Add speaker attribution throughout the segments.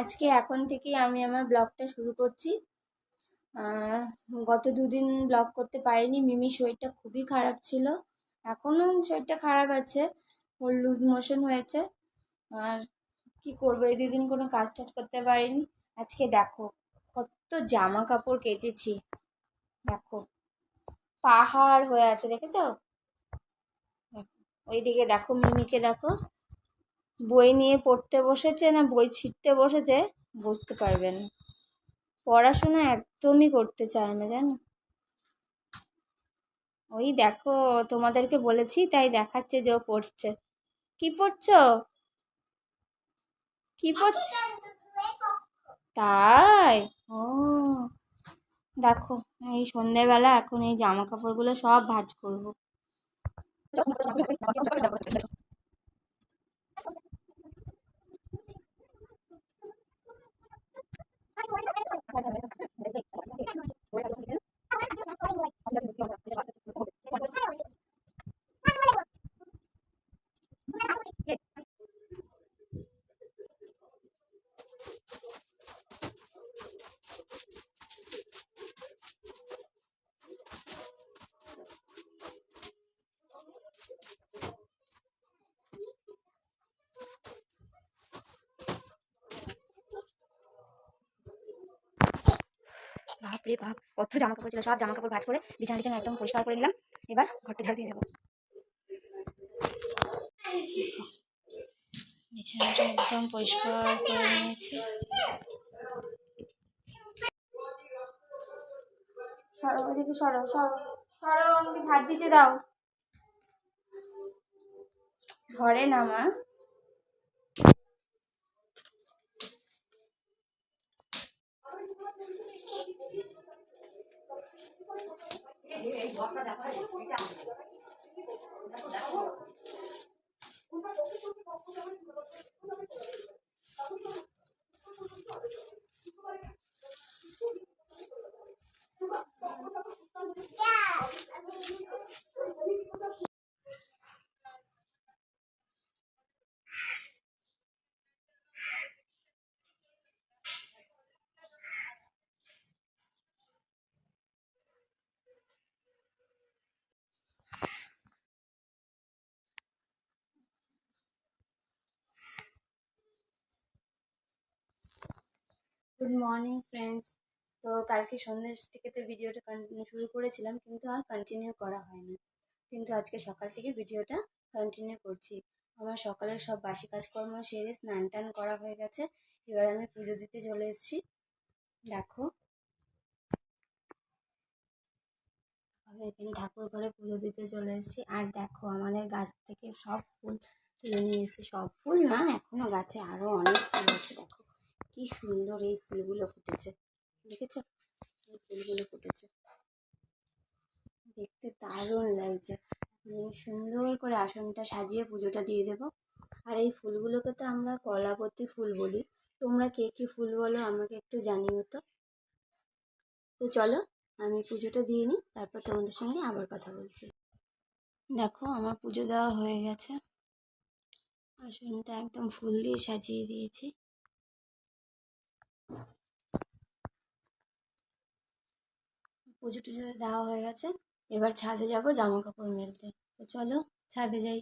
Speaker 1: আজকে এখন থেকেই আমি আমার ব্লগটা শুরু করছি। গত দুদিন ব্লগ করতে পারিনি, মিমির শরীরটা খুবই খারাপ ছিল, এখনও শরীরটা খারাপ আছে, ওর লুজ মোশন হয়েছে। আর কি করবো, এই দুদিন কোনো কাজ টাজ করতে পারিনি। আজকে দেখো কত জামা কাপড় কেচেছি, দেখো পাহাড় হয়ে আছে, দেখেছো? ওইদিকে দেখো মিমিকে দেখো, বই নিয়ে পড়তে বসেছে না বই ছিঁড়তে বসেছে বুঝতে পারবেন। পড়াশোনা একদমই করতে চায় না, জানো? ওই দেখো, তোমাদেরকে বলেছি তাই দেখাচ্ছে যে ও পড়ছে। কি পড়ছো? কি পড়ছ? তাই? ও দেখো, এই সন্ধেবেলা এখন এই জামা কাপড়গুলো সব ভাঁজ করবো। বাপরে বাপ, কত জামা কাপড় ছিল, সব জামা কাপড় ভাঁজ করে বিছানা টিছানা একদম পরিষ্কার করে নিলাম। এবার ঘরটা ঝাড়ু দিয়ে দেবো। বিছানাটা একদম পরিষ্কার করে নিয়েছি। সরো ওদিকে, সরো সরো সরো, আমাকে ঝাড় দিতে দাও। ধরে না মা। Good morning friends. তো কালকে সন্ধ্যে থেকে তো ভিডিওটা কন্টিনিউ শুরু করেছিলাম, কিন্তু আর কন্টিনিউ করা হয়নি। কিন্তু আজকে সকাল থেকে ভিডিওটা কন্টিনিউ করছি। আমার সকালের সব বাসি কাজকর্ম সেরে স্নান টান করা হয়ে গেছে। এবার আমি পুজো দিতে চলে এসেছি। দেখো, আমি এখানে ঠাকুর ঘরে পুজো দিতে চলে এসেছি। আর দেখো, আমাদের গাছ থেকে সব ফুল তুলে নিয়ে এসেছি। সব ফুল না, এখনো গাছে আরো অনেক ফুল আছে। দেখো কি সুন্দর এই ফুলগুলো ফুটেছে, দেখেছো? এই ফুলগুলো ফুটেছে, দেখতে দারুণ লাগছে। সুন্দর করে আসনটা সাজিয়ে পুজোটা দিয়ে দেবো। আর এই ফুলগুলোকে তো আমরা কলাবতী ফুল বলি, তোমরা কে কি ফুল বলো আমাকে একটু জানিও তো। তো চলো আমি পুজোটা দিয়ে নিই, তারপর তোমাদের সঙ্গে আবার কথা বলছি। দেখো, আমার পুজো দেওয়া হয়ে গেছে, আসনটা একদম ফুল দিয়ে সাজিয়ে দিয়েছি। পুজো টুজো দেওয়া হয়ে গেছে, এবার ছাদে যাব জামা কাপড় মেলতে। তো চলো ছাদে যাই।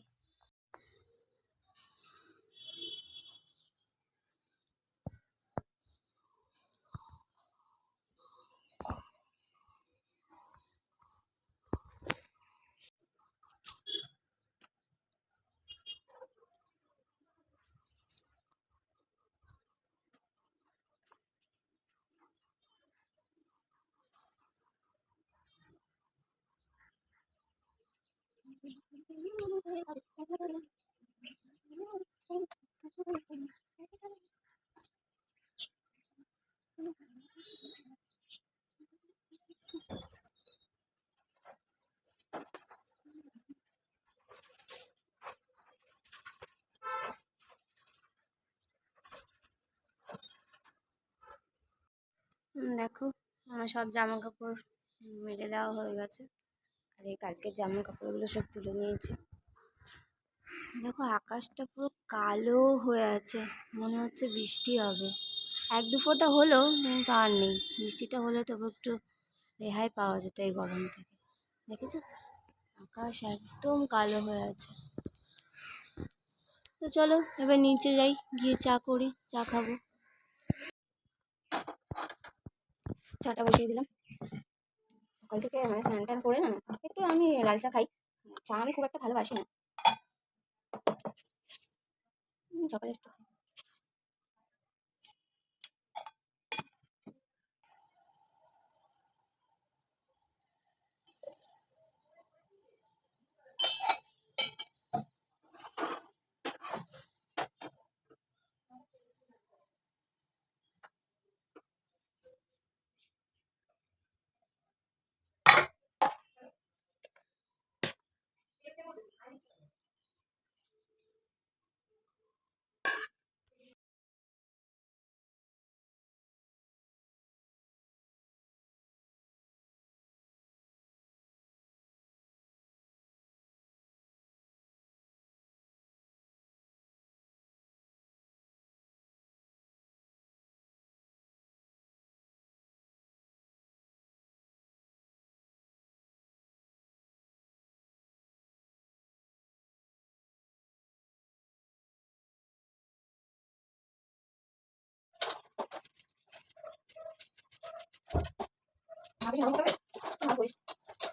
Speaker 1: দেখো, আমার সব জামা কাপড় মেলে দেওয়া হয়ে গেছে। আর এই কালকের জামা কাপড়গুলো সব তুলে নিয়েছি। দেখো, আকাশটা পুরো কালো হয়ে আছে, মনে হচ্ছে বৃষ্টি হবে। এক দু ফোঁটা হলো, কিন্তু আর নেই। বৃষ্টিটা হলে তবু একটু রেহাই পাওয়া যেত এই গরম থেকে। দেখেছো, আকাশ একদম কালো হয়ে আছে। তো চলো এবার নিচে যাই, গিয়ে চা করি, চা খাবো। চাটা বসিয়ে দিলাম। সকাল থেকে মানে স্নান টান করে না একটু আমি লাল চা খাই। চা আমি খুব একটা ভালোবাসি না, সকালে একটু।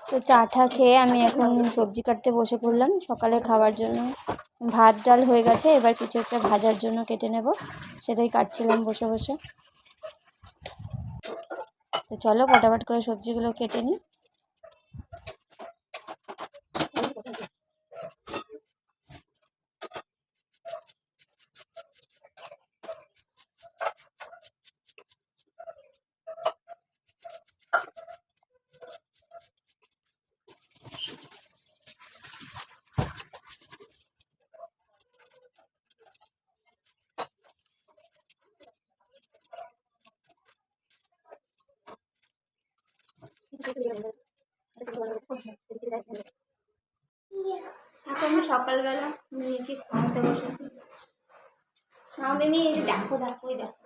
Speaker 1: তো চাটা খেয়ে আমি এখন সবজি কাটতে বসে পড়লাম সকালে খাওয়ার জন্য। ভাত ডাল হয়ে গেছে, এবার কিছু একটা ভাজার জন্য কেটে নেব, সেটাই কাটছিলাম বসে বসে। তো চলো ফটাফট করে সবজিগুলো কেটে নিই। এখন আমি সকালবেলা মিমিকে খাওয়াতে বসেছি। না মিমি, এই যে দেখো দেখো, এই দেখো,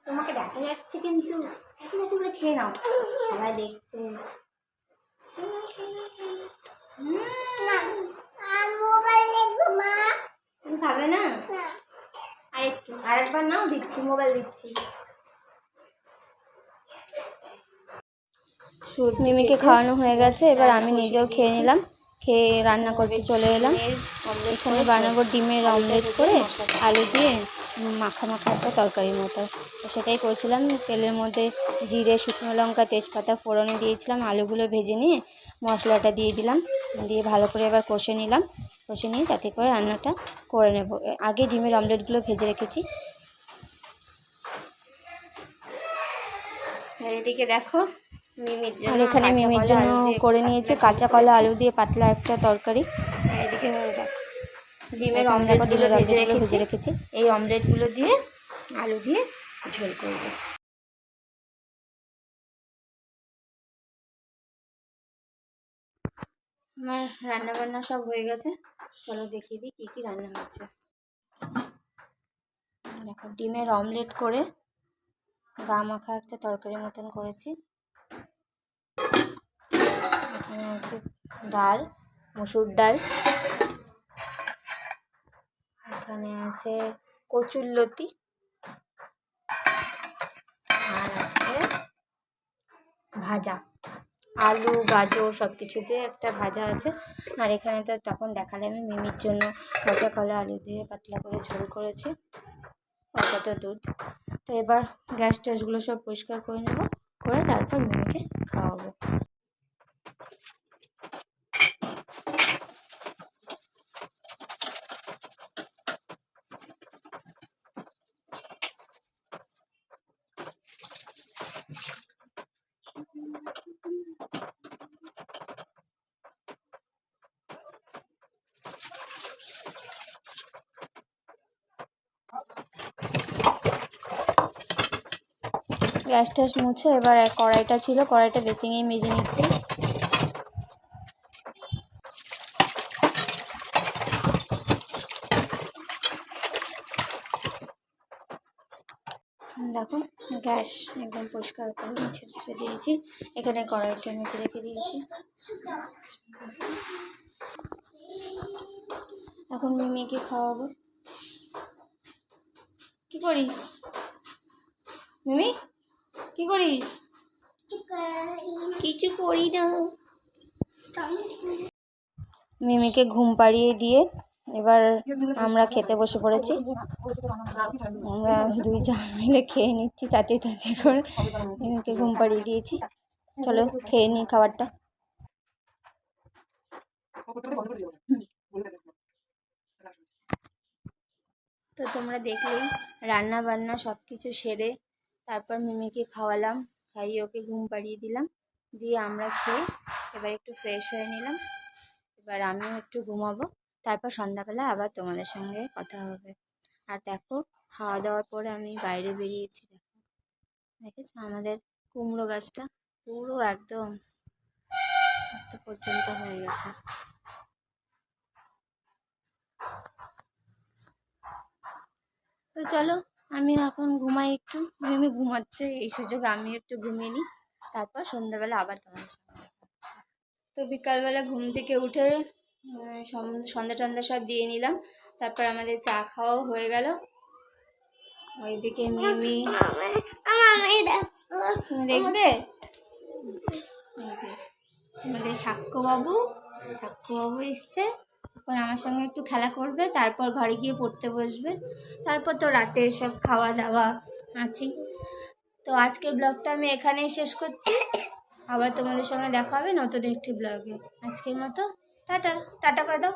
Speaker 1: তোমাকে দেখা যাচ্ছে কিন্তু একটু একটু করে খেয়ে নাও, সবাই দেখছে। তুমি খাবে না? আরেকটু, আরেকবার নাও, দিচ্ছি, মোবাইল দিচ্ছি। মিমিকে খাওয়ানো হয়ে গেছে, এবার আমি নিজেও খেয়ে নিলাম। খেয়ে রান্না করতে চলে এলাম। এখানে বানাবো ডিমের অমলেট করে আলু দিয়ে মাখা মাখা একটা তরকারির মতো। তো সেটাই করছিলাম। তেলের মধ্যে জিরে, শুকনো লঙ্কা, তেজপাতা ফোড়নে দিয়েছিলাম। আলুগুলো ভেজে নিয়ে মশলাটা দিয়ে দিলাম, দিয়ে ভালো করে এবার কষে নিলাম। কষে নিয়ে তাতে করে রান্নাটা করে নেব। আগে ডিমের অমলেটগুলো ভেজে রেখেছি। এদিকে দেখো, আর এখানে মিমির জন্য করে নিয়েছে কাঁচা কলা আলু দিয়ে পাতলা একটা তরকারি। এদিকে ডিমের অমলেটগুলো ভেজে রেখেছি। এই অমলেটগুলো দিয়ে আলু দিয়ে ঝোল করবো। আমার রান্না বান্না সব হয়ে গেছে, চলো দেখিয়ে দিই কী কী রান্না হচ্ছে। দেখো, ডিমের অমলেট করে গা মাখা একটা তরকারি মতন করেছি। এখানে আছে ডাল, মসুর ডাল। এখানে আছে কচুরলতি, আর আছে ভাজা আলু গাজর সব কিছু দিয়ে একটা ভাজা আছে। আর এখানে তো তখন দেখালে আমি মিমির জন্য কাঁচা কলা আলু দিয়ে পাতলা করে ঝোল করেছি, ওটা তো দুধ। তো এবার গ্যাস ট্যাসগুলো সব পরিষ্কার করে নেব, করে তারপর মিমিকে খাওয়াবো। গ্যাস ট্যাস মুছে এবার কড়াইটা ছিল, কড়াইটা বেসিংয়ে মেজে নিচ্ছি। দেখো গ্যাস একদম পরিষ্কার করে মুছে রেখে দিয়েছি। এখানে কড়াইটা মেজে রেখে দিয়েছি। এখন মিমিকে খাওয়াবো। কি করিস মিমি? কি করিস? কিছু করি না। মিমিকে ঘুম পাড়িয়ে দিয়ে এবার আমরা খেতে বসে পড়েছি। আমরা 2 জন মিলে খেয়ে নিচ্ছি তাতে করে। মিমিকে ঘুম পাড়িয়ে দিয়েছি। চলো খেয়ে নিই খাবারটা। তো তোমরা দেখলেই রান্না বান্না সব কিছু সেরে তারপর মিমিকে খাওয়ালাম, খাইয়ে ওকে ঘুম পাড়িয়ে দিলাম, দিয়ে আমরা খেয়ে এবার একটু ফ্রেশ হয়ে নিলাম। এবার আমিও একটু ঘুমাবো, তারপর সন্ধ্যাবেলা আবার তোমাদের সঙ্গে কথা হবে। আর দেখো খাওয়া দাওয়ার পরে আমি বাইরে বেরিয়েছি। দেখেছো আমাদের কুমড়ো গাছটা পুরো একদম পর্যন্ত হয়ে গেছে। তো চলো আমি এখন ঘুমাই একটু। মিমি ঘুমাচ্ছে, এই সুযোগ আমি একটু ঘুমিয়ে নিই, তারপর সন্ধ্যাবেলা আবার তোমাদের সঙ্গে। তো বিকালবেলা ঘুম থেকে উঠে সন্ধ্যা টন্ধা সব দিয়ে নিলাম, তারপর আমাদের চা খাওয়াও হয়ে গেল। ওইদিকে মিমি তুমি দেখবে আমাদের সাক্ষ্যবাবু এসছে, এখন আমার সঙ্গে একটু খেলা করবে, তারপর ঘরে গিয়ে পড়তে বসবে, তারপর তো রাতের সব খাওয়া দাওয়া আছেই। তো আজকের ব্লগটা আমি এখানেই শেষ করছি। আবার তোমাদের সঙ্গে দেখা হবে নতুন একটি ব্লগে। আজকের মতো টাটা। টাটা করে দাও।